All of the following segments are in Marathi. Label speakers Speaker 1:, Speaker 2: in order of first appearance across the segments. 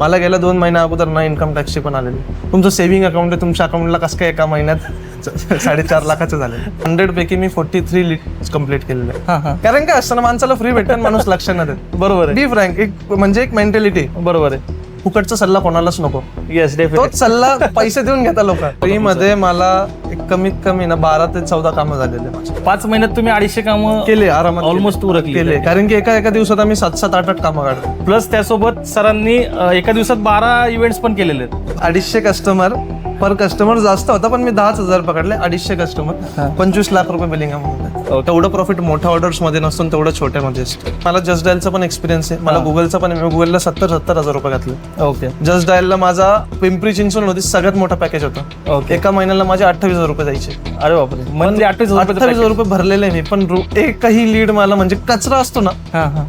Speaker 1: मला गेल्या 2 महिन्या अगोदर ना इन्कम टॅक्सची पण आलेली. तुमचं सेव्हिंग अकाउंट आहे, तुमच्या अकाउंटला कसं काय एका महिन्यात 4.5 लाखाचं झाले. 100 पैकी मी 43 लीड कम्प्लीट केलेले आहे. कारण काय असतं ना, माणसाला फ्री भेटतं, माणूस लक्ष न देत.
Speaker 2: बरोबर आहे.
Speaker 1: बी फ्रँक, एक म्हणजे एक मेंटॅलिटी.
Speaker 2: बरोबर आहे.
Speaker 1: फुकटचा सल्ला कोणालाच नको.
Speaker 2: येस,
Speaker 1: तोच सल्ला पैसे देऊन घेता लोक. फ्री मध्ये मला एक कमीत कमी ना 12 ते 14 कामं झालेले.
Speaker 2: 5 महिन्यात तुम्ही 250 कामं
Speaker 1: केले आरामात,
Speaker 2: ऑलमोस्ट उरकले.
Speaker 1: केले. कारण की एका दिवसात आम्ही 7-8 कामं काढतो.
Speaker 2: प्लस त्यासोबत सरांनी एका दिवसात 12 इव्हेंट्स पण केलेले आहेत.
Speaker 1: 250 कस्टमर पर कस्टमर जास्त होता, पण मी 10,000 पकडले. 250 कस्टमर 25 लाख रुपये बिलिंग अमाऊंट. तेवढं प्रॉफिट मोठ्या ऑर्डर्स मध्ये नसून तेवढं छोट्यामध्ये असतं. मला जस्ट डायलचा पण एक्सपिरियन्स आहे, मला गुगलचा पण आहे. मी गुगलला 70,000 रुपये घातले.
Speaker 2: ओके.
Speaker 1: जस्ट डायलला माझा पिंपरी चिंचवड मध्ये सगळ्यात मोठा पॅकेज होता.
Speaker 2: ओके.
Speaker 1: एका महिन्याला माझे 28,000 रुपये जायचे.
Speaker 2: अरे बापरे, मंथली
Speaker 1: 28,000 रुपये भरलेले मी. पण एकही लीड मला म्हणजे कचरा असतो ना,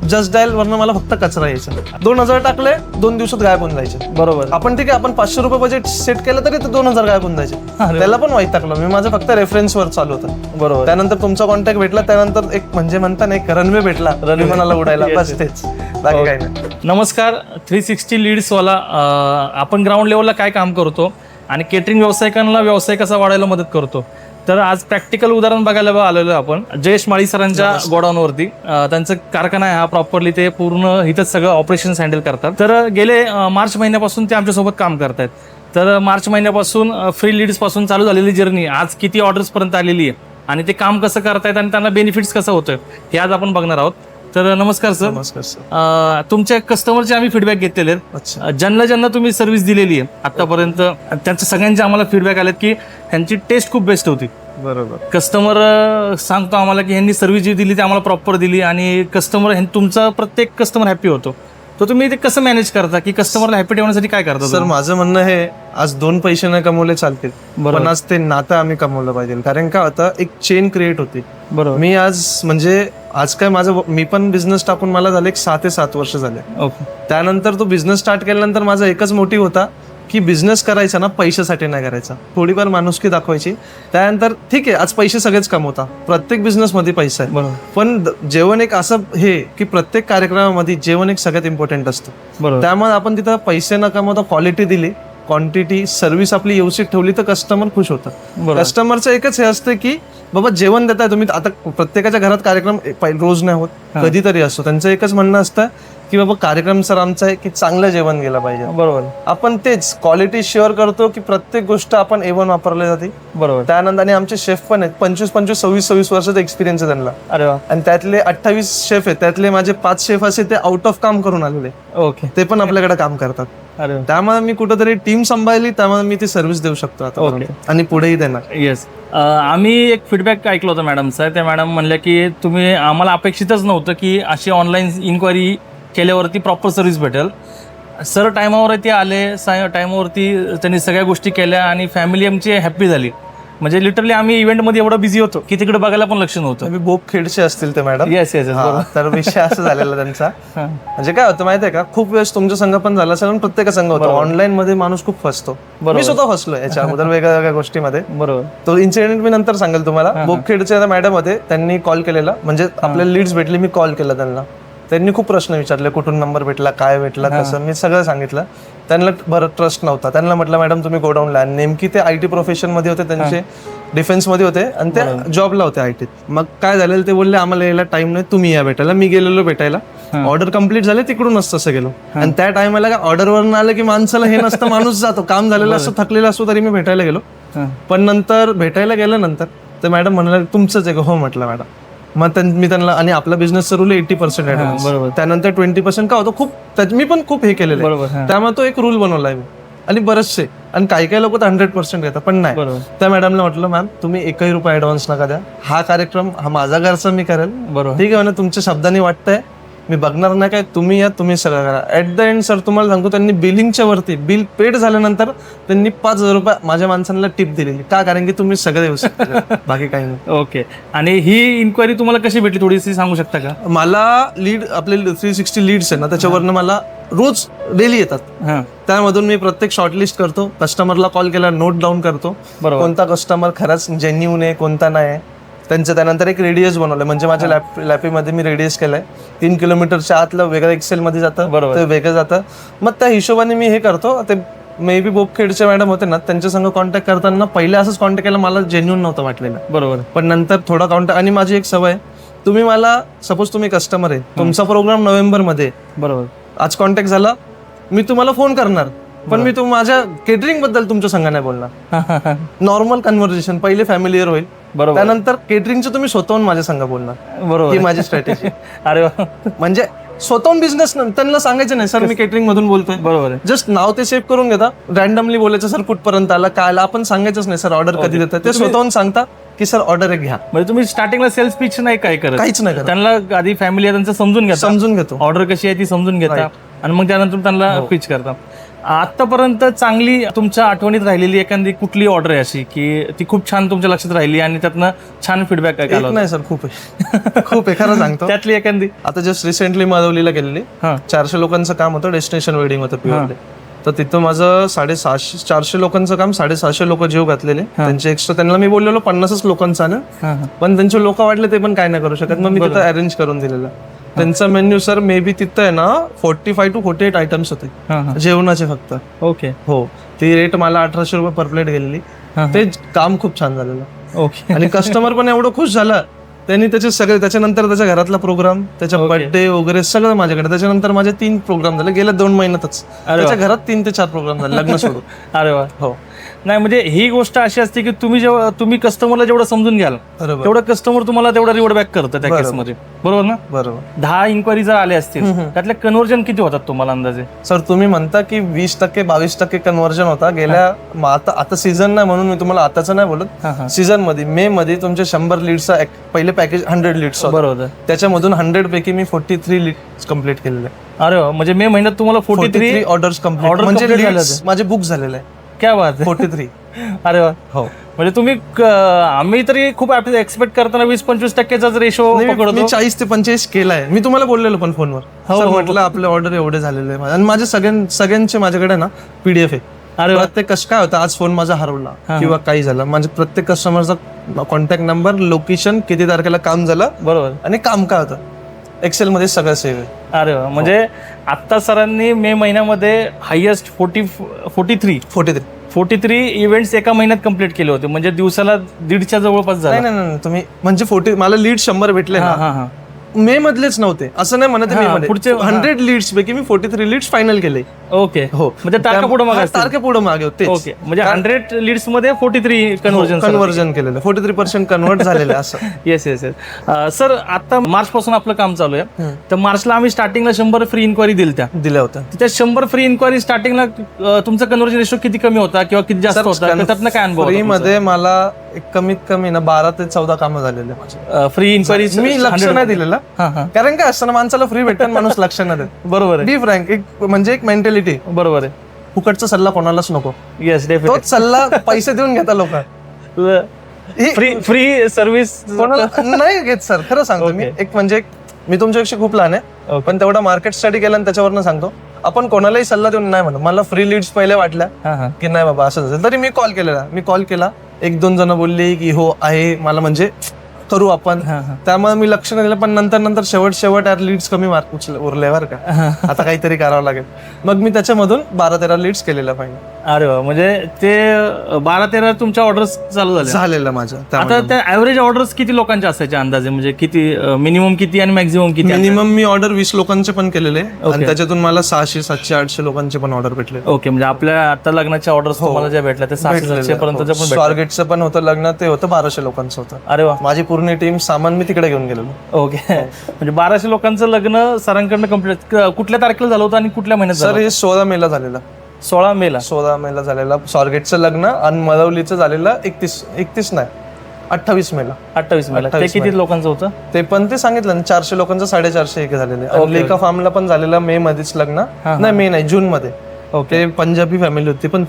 Speaker 1: जस्ट डायल वरनं मला फक्त कचरा यायचा. 2,000 टाकले, 2 दिवसात गायब होऊन जायचे.
Speaker 2: बरोबर.
Speaker 1: आपण ठीक आहे, आपण 500 रुपये बजेट सेट केलं तरी ते 2,000 गायब होऊन जायचे. त्याला पण वाईट टाकलं मी. माझं फक्त रेफरन्स वर चालू होतं.
Speaker 2: बरोबर.
Speaker 1: त्यानंतर तुमचा कॉन्टॅक्ट भेटला, त्यानंतर एक म्हणजे म्हणता ना, एक रनवे भेटला विमानाला उडायला. बस तेच, बाकी काही नाही.
Speaker 2: नमस्कार. 360 लीड्सवाला आपण ग्राउंड लेवलला काय काम करतो आणि केटरिंग व्यावसायिकांना व्यवसाय कसा वाढायला मदत करतो. तर आज प्रॅक्टिकल उदाहरण बघायला आलेलो आपण जयेश माळी सरांच्या गोडाऊनवरती. त्यांचं कारखाना आहे हा प्रॉपरली, ते पूर्ण इथंच सगळं ऑपरेशन हँडल करतात. तर गेले मार्च महिन्यापासून ते आमच्यासोबत काम करतायत. तर मार्च महिन्यापासून फ्री लीड्स पासून चालू झालेली जर्नी आज किती ऑर्डर्स पर्यंत आलेली आहे आणि ते काम कसं करतायत आणि त्यांना बेनिफिट्स कसं होतोय हे आज आपण बघणार आहोत. तर नमस्कार सर.
Speaker 1: नमस्कार सर.
Speaker 2: तुमच्या कस्टमरचे आम्ही फीडबॅक घेतलेले आहेत. ज्यांना तुम्ही सर्व्हिस दिलेली आहे आतापर्यंत, त्यांच्या सगळ्यांचे आम्हाला फीडबॅक आलेत की ह्यांची टेस्ट खूप बेस्ट होती.
Speaker 1: बरोबर.
Speaker 2: कस्टमर सांगतो आम्हाला की ह्यांनी सर्व्हिस जी दिली ती आम्हाला प्रॉपर दिली आणि कस्टमर तुमचा प्रत्येक कस्टमर हॅपी होतो. तर तुम्ही ते कसं मॅनेज करता की कस्टमरला हॅपी ठेवण्यासाठी काय करता?
Speaker 1: सर माझं म्हणणं हे, आज 2 पैसे नाही कमवले चालतील, पण आज ते नातं आम्ही कमवलं पाहिजे. कारण काय होतं, एक चेन क्रिएट होती.
Speaker 2: बरोबर.
Speaker 1: मी आज काय माझं, मी पण बिझनेस टाकून मला झाले 6 ते 7 वर्ष झाले.
Speaker 2: ओके.
Speaker 1: त्यानंतर तो बिझनेस स्टार्ट केल्यानंतर माझा एकच मोटिव्ह होता की बिझनेस करायचा ना पैशासाठी नाही करायचा, थोडीफार माणुसकी दाखवायची. त्यानंतर ठीक आहे, आज पैसे सगळेच कमवता, प्रत्येक बिझनेसमध्ये पैसा आहे.
Speaker 2: बरोबर.
Speaker 1: पण जेवण एक असं हे की प्रत्येक कार्यक्रमामध्ये जेवण एक सगळ्यात इम्पॉर्टंट असतं.
Speaker 2: बरोबर.
Speaker 1: त्यामुळे आपण तिथं पैसे न कमवता क्वालिटी दिली, क्वांटिटी, सर्व्हिस आपली व्यवस्थित ठेवली तर कस्टमर खुश होतं. कस्टमरचं एकच हे असतं की बाबा जेवण देताय तुम्ही. आता प्रत्येकाच्या घरात कार्यक्रम रोज नाही होत, कधीतरी असतो. त्यांचं एकच म्हणणं असतं की बाबा कार्यक्रम सर आमचा आहे की चांगलं जेवण गेलं पाहिजे.
Speaker 2: बरोबर.
Speaker 1: आपण तेच क्वालिटी शेअर करतो की प्रत्येक गोष्ट आपण A1 वापरली जाते.
Speaker 2: बरोबर.
Speaker 1: त्यानंतर आमचे शेफ पण आहेत, 25, 26 वर्षाचा एक्सपिरियन्स आहे त्यांना.
Speaker 2: अरे वा.
Speaker 1: आणि त्यातले 28 शेफ आहेत, त्यातले माझे 5 शेफ असे ते आउट ऑफ काम करून आलेले.
Speaker 2: ओके.
Speaker 1: ते पण आपल्याकडे काम करतात.
Speaker 2: अरे
Speaker 1: त्यामुळे मी कुठेतरी टीम सांभाळली, त्यामुळे मी ती सर्व्हिस देऊ शकतो आता आणि पुढेही देणार.
Speaker 2: येस. आम्ही एक फीडबॅक ऐकलं होतं मॅडमचा. त्या मॅडम म्हणल्या की तुम्ही आम्हाला अपेक्षितच नव्हतं की अशी ऑनलाईन इन्क्वायरी केल्यावरती प्रॉपर सर्व्हिस भेटेल. सर टायमावरती आले, टायमावरती त्यांनी सगळ्या गोष्टी केल्या आणि फॅमिली आमची हॅप्पी झाली. म्हणजे लिटरली आम्ही इव्हेंटमध्ये एवढं बिझी होतो की तिकडे बघायला पण लक्ष नव्हतं.
Speaker 1: बोपखेडचे असतील ते मॅडम.
Speaker 2: Yes yes.
Speaker 1: तर विषय असं झालेला त्यांचा. म्हणजे काय होतं माहितीये का, खूप वेळेस तुमच्या संघ पण झाला असेल, प्रत्येका संघ होतो. ऑनलाईन मध्ये माणूस खूप फसतो. मी स्वतः फसलो याच्या अगोदर वेगळ्या गोष्टीमध्ये.
Speaker 2: बरोबर.
Speaker 1: तो इन्सिडेंट मी नंतर सांगेल तुम्हाला. बोपखेडचे मॅडम होते, त्यांनी कॉल केलेला, म्हणजे आपल्याला लीड्स भेटली, मी कॉल केला त्यांना. त्यांनी खूप प्रश्न विचारले, कुठून नंबर भेटला, काय भेटला, कसं. मी सगळं सांगितलं. त्यांना बरं ट्रस्ट नव्हता. त्यांना म्हटलं मॅडम तुम्ही गोडाऊनला. नेमकी ते IT प्रोफेशन मध्ये होते, त्यांचे डिफेन्स मध्ये होते आणि ते जॉबला होते IT. मग काय झालेलं, ते बोलले आम्हाला यायला टाइम नाही, तुम्ही या भेटायला. मी गेलेलो भेटायला, ऑर्डर कम्प्लीट झाले, तिकडूनच तसं गेलो. आणि त्या टायमाला काय ऑर्डरवरून आलं की माणसाला हे नसतं, माणूस जातो, काम झालेलं असतो, थकलेला असतो, तरी मी भेटायला गेलो. पण नंतर भेटायला गेल्यानंतर ते मॅडम म्हणाले तुमचंच आहे का? हो म्हटलं मॅडम. मग मी त्यांना, आणि आपला बिझनेसचा रूल 80% ऍडव्हान्स, त्यानंतर 20% का होतं. खूप मी पण खूप हे केलेलं आहे, त्यामुळे तो एक रूल बनवलाय मी. आणि बरेचसे, आणि काही लोक तर 100% घेतात, पण नाही. त्या मॅडमला म्हटलं मॅम तुम्ही एकही रुपया ऍडव्हान्स नका द्या, हा कार्यक्रम हा माझा घरचा मी करेल. ठीक आहे ना, तुमच्या शब्दांनी वाटतंय, मी बघणार नाही काय, तुम्ही या, तुम्ही सगळं करा. ऍट द एंड सर तुम्हाला सांगतो, त्यांनी बिलिंगच्या वरती, बिल पेड झाल्यानंतर त्यांनी 5,000 रुपये माझ्या माणसांना टिप दिलेली. का? कारण की तुम्ही सगळं देऊ शकता, बाकी काही नाही.
Speaker 2: ओके. आणि ही इन्क्वायरी तुम्हाला कशी भेटली, थोडीशी सांगू शकता का?
Speaker 1: मला लीड, आपले 360 लीड्स आहे ना, त्याच्यावरनं मला रोज डेली येतात. त्यामधून मी प्रत्येक शॉर्टलिस्ट करतो, कस्टमरला कॉल केला, नोट डाऊन करतो, कोणता कस्टमर खरंच जेन्युइन आहे, कोणता नाही. त्यांचं त्यानंतर एक रेडियस बनवलं, म्हणजे माझ्या लॅपीमध्ये मी रेडियस केलंय 3 किलोमीटरच्या आतलं वेगळं एक्सेलमध्ये जातं, ते वेगळं जातं. मग त्या हिशोबाने मी हे करतो. ते मे बी बोपखेडचे मॅडम होते ना, त्यांच्या संग कॉन्टॅक्ट करताना पहिले असंच कॉन्टॅक्ट केला, मला जेन्युइन नव्हतं वाटलेलं.
Speaker 2: बरोबर.
Speaker 1: पण नंतर थोडा कॉन्टॅक्ट, आणि माझी एक सवय, तुम्ही मला सपोज तुम्ही कस्टमर आहे, तुमचा प्रोग्राम नोव्हेंबरमध्ये,
Speaker 2: बरोबर,
Speaker 1: आज कॉन्टॅक्ट झाला, मी तुम्हाला फोन करणार, पण मी माझ्या केटरिंग बद्दल तुमच्या संग नाही बोलणार. नॉर्मल कन्व्हर्सेशन पहिले फॅमिलीयर होईल,
Speaker 2: बरोबर.
Speaker 1: त्यानंतर केटरिंगचं तुम्ही स्वतःहून माझ्या संग बोलणार.
Speaker 2: बरोबर,
Speaker 1: ही माझी स्ट्रॅटेजी.
Speaker 2: अरे वा,
Speaker 1: म्हणजे स्वतःहून बिझनेस त्यांना सांगायचं नाही, सर मी केटरिंग मधून बोलतोय.
Speaker 2: बरोबर आहे.
Speaker 1: जस्ट नाव ते सेव्ह करून घेता, रॅन्डमली बोलायचं सर कुठपर्यंत आला, काय आला, आपण सांगायचंच नाही सर ऑर्डर कधी देतात, ते स्वतःहून सांगता की सर ऑर्डर एक घ्या.
Speaker 2: म्हणजे तुम्ही स्टार्टिंगला सेल्स पिच नाही काय करत,
Speaker 1: काहीच नाही करत,
Speaker 2: त्यांना आधी फॅमिली आहे त्यांचं समजून घेतो, ऑर्डर कशी आहे ती समजून घेता, आणि मग त्यानंतर त्यांना पिच करता. आतापर्यंत चांगली तुमच्या आठवणीत राहिलेली एखादी कुठली ऑर्डर आहे अशी की ती खूप छान तुमच्या लक्षात राहिली आणि त्यातनं छान फीडबॅक काय आला?
Speaker 1: नाही सर, खूप आहे, खूप आहे, खरं सांगतो.
Speaker 2: त्यातली एखादी?
Speaker 1: आता जस्ट रिसेंटली माधवलीला गेलेली, 400 लोकांचं काम होतं, डेस्टिनेशन वेडिंग होतं प्युअरली. तर तिथं माझं 450 लोकांचं काम, 750 लोक जीव घातलेले त्यांचे एक्स्ट्रा. त्यांना मी बोललेलो 50 लोकांचा ना, पण त्यांचे लोक वाटले ते पण काय नाही करू शकत, मग मी तिथं अरेंज करून दिलेलं. त्यांचा मेन्यू सर मे बी तिथं आहे ना 45 to 48 आयटम्स होते जेवणाचे फक्त.
Speaker 2: ओके.
Speaker 1: हो, ती रेट मला 1800 रुपये पर प्लेट गेलेली. ते काम खूप छान झालेलं.
Speaker 2: ओके.
Speaker 1: आणि कस्टमर पण एवढं खुश झाला, त्यांनी त्याचे सगळे, त्याच्यानंतर त्याच्या घरातला प्रोग्राम, त्याच्या बर्थडे वगैरे सगळं माझ्याकडे. त्याच्यानंतर माझे 3 प्रोग्राम झाले गेल्या 2 महिन्यातच. त्याच्या घरात 3 ते 4 प्रोग्राम झाले लग्न सोडून.
Speaker 2: अरे वा.
Speaker 1: हो.
Speaker 2: नाही म्हणजे ही गोष्ट अशी असते की तुम्ही कस्टमरला जेवढं समजून घ्याल
Speaker 1: बरोबर,
Speaker 2: तेवढं कस्टमर तुम्हाला तेवढा रिवॉर्ड बॅक करतं त्या केसमध्ये. बरोबर ना?
Speaker 1: बरोबर.
Speaker 2: 10 इन्क्वायरी जर आले असतील त्यातले कन्व्हर्जन किती होतात तुम्हाला अंदाजे?
Speaker 1: सर तुम्ही म्हणता की 20% 22% कन्व्हर्जन होता गेल्या. आता सीझन नाही म्हणून मी तुम्हाला आताचं नाही बोलत, सीझन मध्ये मे मध्ये तुमचे 100 लीडचा पहिले पॅकेज 100 लीड्स.
Speaker 2: बरोबर.
Speaker 1: त्याच्यामधून 100 पैकी मी 43 लीड्स कम्प्लीट केलेले.
Speaker 2: अरे वा, म्हणजे मे महिन्यात तुम्हाला 43
Speaker 1: ऑर्डर्स कम्प्लीट, म्हणजे leads माझे बुक झालेले आहे.
Speaker 2: क्या बात आहे.
Speaker 1: 43.
Speaker 2: अरे वा.
Speaker 1: हो,
Speaker 2: म्हणजे तुम्ही आम्ही तरी खूप एक्सपेक्ट करताना 20-25%चा रेशो पकडतो.
Speaker 1: मी 40 ते 45 केलाय. मी तुम्हाला बोललेलो पण फोनवर, सर म्हटलं आपले ऑर्डर एवढे झालेले आहे. आणि माझे सगळ्यांचे माझ्याकडे ना PDF आहे.
Speaker 2: अरे
Speaker 1: प्रत्येक काय होतं, आज फोन माझा हरवला किंवा काही झालं, माझे प्रत्येक कस्टमरचा कॉन्टॅक्ट नंबर, लोकेशन, किती तारखेला काम झालं, बरोबर, आणि काम काय होतं, एक्सेल मध्ये सगळं सेव्ह आहे.
Speaker 2: अरे वा. म्हणजे आता सरांनी मे महिन्यामध्ये हायएस्ट 43 इव्हेंट्स एका महिन्यात कंप्लीट केले होते. म्हणजे दिवसाला 150च्या जवळपास झालं.
Speaker 1: नाही, तुम्ही म्हणजे मला लीड 100 भेटले ना, मे मधलेच नव्हते असं नाही म्हणत. मे मध्ये पुढचे 100 लीड्स पैकी मी 43 लीड्स फायनल केले.
Speaker 2: ओके. हो, म्हणजे तारखा पुढे मागे
Speaker 1: होते.
Speaker 2: ओके. म्हणजे 100 लीड्स मध्ये 43
Speaker 1: कन्व्हर्जन केलेलं, 43% कन्वर्ट झालेलं असं.
Speaker 2: येस. सर आता मार्च पासून आपलं काम चालू आहे, तर मार्चला आम्ही स्टार्टिंगला 100 फ्री इन्क्वायरी दिल्या होत्या. त्या 100 फ्री इन्क्वायरी स्टार्टिंगला तुमचा कन्व्हर्जन रेशो किती कमी होता किंवा किती जास्त होता, त्यातनं काय अनुभव?
Speaker 1: फ्री मध्ये मला कमीत कमी ना 12 ते 14 कामं झालेले माझे
Speaker 2: फ्री इन्क्वायरी.
Speaker 1: मी लक्ष नाही दिलेलं, कारण काय असतं ना, माणसाला फ्री भेटतं, माणूस लक्ष नाही देत.
Speaker 2: बरोबर आहे.
Speaker 1: बी फ्रँक, म्हणजे एक मेंटॅलिटी.
Speaker 2: बरोबर आहे.
Speaker 1: फुकटचा सल्ला कोणालाच नको.
Speaker 2: येस,
Speaker 1: तोच सल्ला पैसे देऊन घेता लोक.
Speaker 2: फ्री सर्व्हिस
Speaker 1: नाही घेत सर, खरं सांगतो मी. मी तुमच्यापेक्षा खूप लहान आहे, पण तेवढा मार्केट स्टडी केला आणि त्याच्यावरनं सांगतो, आपण कोणालाही सल्ला देऊन नाही म्हणतो. मला फ्री लीड्स पहिले वाटल्या की नाही बाबा असं असेल, तरी मी कॉल केला. 1-2 जण बोलले की हो आहे, मला म्हणजे करू आपण. त्यामुळे मी लक्ष नाही दिलं. पण नंतर शेवट लीड्स कमी मार्क उरल्यावर का आता काहीतरी करावं लागेल. मग मी त्याच्यामधून 12-13 लीड्स केलेल्या पाहिजे.
Speaker 2: अरे वा. म्हणजे ते 12-13 तुमच्या ऑर्डर्स चालू झालेलं माझं. आता त्या ऍव्हरेज ऑर्डर्स किती लोकांच्या असायच्या अंदाजे, म्हणजे किती मिनिमम किती आणि मॅक्झिमम किती?
Speaker 1: मिनिमम मी ऑर्डर 20 लोकांचे पण केलेले, आणि त्याच्यातून मला 600, 700, 800 लोकांचे पण ऑर्डर भेटले.
Speaker 2: ओके. म्हणजे आपल्या आता लग्नाच्या ऑर्डर्स तुम्हाला ज्या भेटल्या ते 600-700 पर्यंत.
Speaker 1: स्वारगेटचं पण होतं लग्न, ते होतं 1200 लोकांचं होतं.
Speaker 2: अरे वा.
Speaker 1: माझी पूर्ण टीम, सामान मी तिकडे घेऊन गेलो.
Speaker 2: ओके. म्हणजे 1200 लोकांचं लग्न सरांकडनं कम्प्लीट कुठल्या तारखेला झालं होतं आणि कुठल्या महिन्यात?
Speaker 1: सर हे 16 मेला झालेलं.
Speaker 2: 16 मेला
Speaker 1: झालेलं स्वारगेटचं लग्न, आणि मलवलीचं झालेलं 28 मेला.
Speaker 2: ते किती लोकांचं होतं?
Speaker 1: ते पण ते सांगितलं ना, 400 लोकांचं 450 एक झालेले. लेका फार्मला पण झालेलं मे मध्येच लग्न. नाही, मे नाही, जून मध्ये. ते पंजाबी फॅमिली होती, पण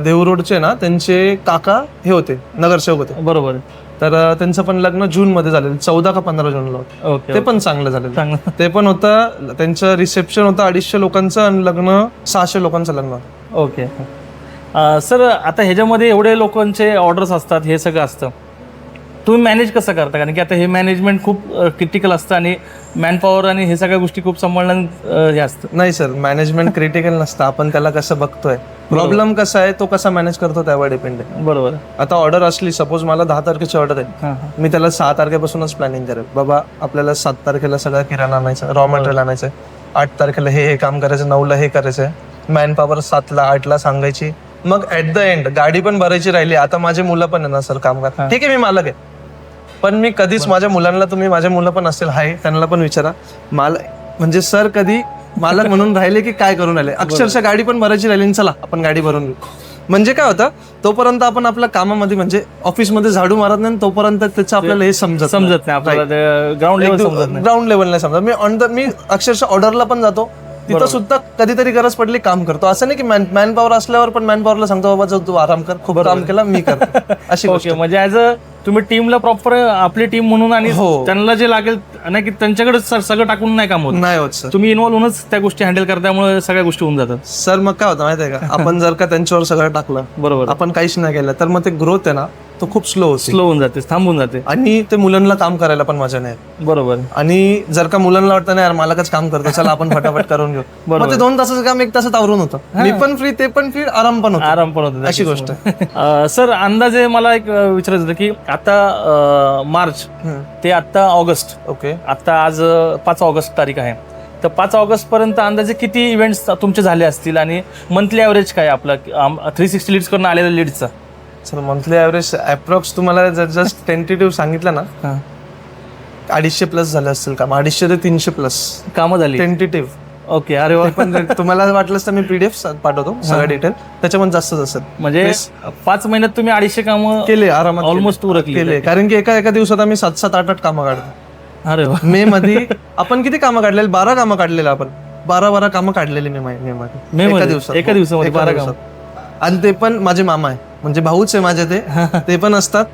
Speaker 1: देहू रोडचे ना त्यांचे काका हे होते, नगरसेवक होते.
Speaker 2: बरोबर.
Speaker 1: तर त्यांचं पण लग्न जून मध्ये झालेलं, 14 का 15 जूनला होतं. ते पण चांगलं झालेलं. ते पण होतं. त्यांचं रिसेप्शन होतं 250 लोकांचं, आणि लग्न 600 लोकांचं लग्न.
Speaker 2: ओके. सर आता ह्याच्यामध्ये एवढे लोकांचे ऑर्डर्स असतात, हे सगळं असतं, तुम्ही मॅनेज कसं करता, कारण की आता हे मॅनेजमेंट खूप क्रिटिकल असतं आणि मॅनपॉवर आणि हे सगळ्या गोष्टी खूप सांभाळणं हे असतं.
Speaker 1: नाही सर, मॅनेजमेंट क्रिटिकल नसतं, आपण त्याला कसं बघतोय, प्रॉब्लेम कसा आहे तो कसा मॅनेज करतो त्यावर डिपेंड आहे.
Speaker 2: बरोबर.
Speaker 1: आता ऑर्डर असली, सपोज मला 10 तारखेची ऑर्डर आहे,
Speaker 2: हां
Speaker 1: मी त्याला 6 तारखेपासूनच प्लॅनिंग करेल. बाबा आपल्याला 7 तारखेला सगळं किराणा आणायचं, रॉ मटेरियल आणायचं, 8 तारखेला हे काम करायचं, 9ला हे करायचं, मॅन पॉवर 7ला 8ला सांगायची. मग ऍट द एंड गाडी पण भरायची राहिली. आता माझे मुलं पण आहे ना सर कामगार, ठीक आहे मी मालक आहे, पण मी कधीच माझ्या मुलांना, तुम्ही माझे मुलं पण असेल हाय त्यांना पण विचारा, म्हणजे सर कधी मालक म्हणून राहिले की काय करून राहिले. अक्षरशः गाडी पण भरायची राहिली, चला आपण गाडी भरून घेऊ. म्हणजे काय होतं, तोपर्यंत आपण आपल्या कामामध्ये म्हणजे ऑफिसमध्ये झाडू मारत नाही, तोपर्यंत त्याचं आपल्याला हे समजत
Speaker 2: नाही आपल्याला, ग्राउंड लेवल समजत नाही.
Speaker 1: ग्राउंड लेवल नाही समजत. मी अक्षरशः ऑर्डरला पण जातो, तिथं सुद्धा कधीतरी गरज पडली काम करतो. असं नाही की मॅन पॉवर असल्यावर पण मॅन पॉवरला सांगतो बाबा तू आराम कर, खूप काम केला मी करतो अशी गोष्ट.
Speaker 2: ओके, म्हणजे ऍज अ तुम्ही टीमला प्रॉपर आपली टीम म्हणून आणि त्यांना जे लागेल नाही की त्यांच्याकडे सगळं टाकून नाही काम होत,
Speaker 1: नाही होत सर.
Speaker 2: तुम्ही इन्व्हॉल्व होऊनच त्या गोष्टी हँडल करता, त्यामुळे सगळ्या गोष्टी होऊन जातात.
Speaker 1: सर मग काय होतं माहिती आहे का, आपण जर का त्यांच्यावर सगळं टाकलं,
Speaker 2: बरोबर,
Speaker 1: आपण काहीच नाही केलं, तर मग ते ग्रोथ आहे ना तो खूप स्लो होते,
Speaker 2: स्लो होऊन जाते, थांबून जाते.
Speaker 1: आणि ते मुलांना काम करायला पण मजा नाही.
Speaker 2: बरोबर.
Speaker 1: आणि जर का मुलांना वाटतं नाही यार मालकच काम करतो, चला आपण फटाफट करून घेऊ, मग ते 2 तासाचं काम 1 तासात आवरून होतं. मी पण फ्री, ते पण फ्री, आराम पण होतो,
Speaker 2: आराम पण होतो,
Speaker 1: अशी गोष्ट.
Speaker 2: सर अंदाजे मला एक विचारायचं होतं की आता मार्च ते आता ऑगस्ट,
Speaker 1: ओके,
Speaker 2: आता आज 5 ऑगस्ट तारीख आहे, तर 5 ऑगस्ट पर्यंत अंदाजे किती इव्हेंट्स तुमचे झाले असतील आणि मंथली ॲव्हरेज काय आपला 360 लीड्स करून आलेल्या लीड्सचा?
Speaker 1: सर मंथली ॲव्हरेज अप्रॉक्स तुम्हाला जस्ट टेंटेटिव्ह सांगितलं ना, 250 प्लस झाले असतील काम, 250 ते 300 प्लस
Speaker 2: कामं झाली
Speaker 1: टेंटेटिव्ह.
Speaker 2: ओके, अरे वा.
Speaker 1: पण तुम्हाला वाटलंच तर मी PDF पाठवतो सगळं डिटेल, त्याच्यामध्ये जास्तच असेल.
Speaker 2: म्हणजे 5 महिन्यात तुम्ही 250 कामं
Speaker 1: केले आरामात,
Speaker 2: ऑलमोस्ट उरकली
Speaker 1: केले, कारण की एका दिवसात आम्ही 7-7, 8-8 कामं काढतो.
Speaker 2: अरे वा.
Speaker 1: मे मध्ये आपण किती कामं काढलेली, 12 कामं काढलेली, आपण 12 कामं काढलेली मे मध्ये, एका दिवसामध्ये 12 कामं. आणि ते पण माझे मामा आहे, म्हणजे भाऊच आहे माझे, ते पण असतात,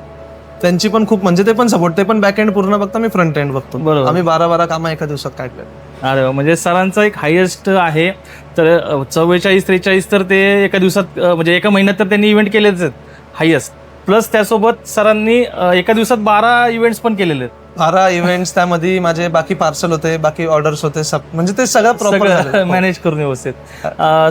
Speaker 1: त्यांची पण खूप, म्हणजे ते पण सपोर्ट, ते पण बॅक एंड पूर्ण बघता, मी फ्रंट एंड बघतो. आम्ही 12 कामं एका दिवसात काढले.
Speaker 2: अरे वा, म्हणजे सरांचा एक हायेस्ट आहे, तर 44-43 तर ते एका दिवसात, म्हणजे एका महिन्यात तर त्यांनी इव्हेंट केलेच आहेत हायेस्ट, प्लस त्यासोबत सरांनी एका दिवसात 12 इव्हेंट्स पण केलेले आहेत.
Speaker 1: 12 इव्हेंट्स, त्यामध्ये माझे बाकी पार्सल होते, बाकी ऑर्डर्स होते, म्हणजे ते सगळं प्रॉपर
Speaker 2: मॅनेज करून व्यवस्थित.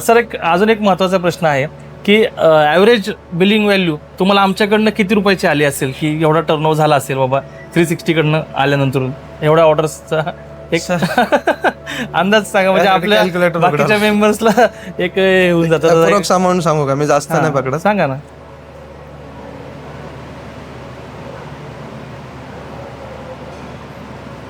Speaker 2: सर एक अजून एक महत्त्वाचा प्रश्न आहे की ॲव्हरेज बिलिंग व्हॅल्यू तुम्हाला आमच्याकडनं किती रुपयाची आली असेल, की एवढा टर्नओव्हर झाला असेल बाबा 360 कडनं आल्यानंतर एवढ्या ऑर्डर्सचा एक अंदाज सांगा, म्हणजे आपल्या बाकीच्या मेंबर्सला एक होऊन जातात.
Speaker 1: अमाऊंट सांगू का, मी जास्त नाही पकडत,
Speaker 2: सांगा ना.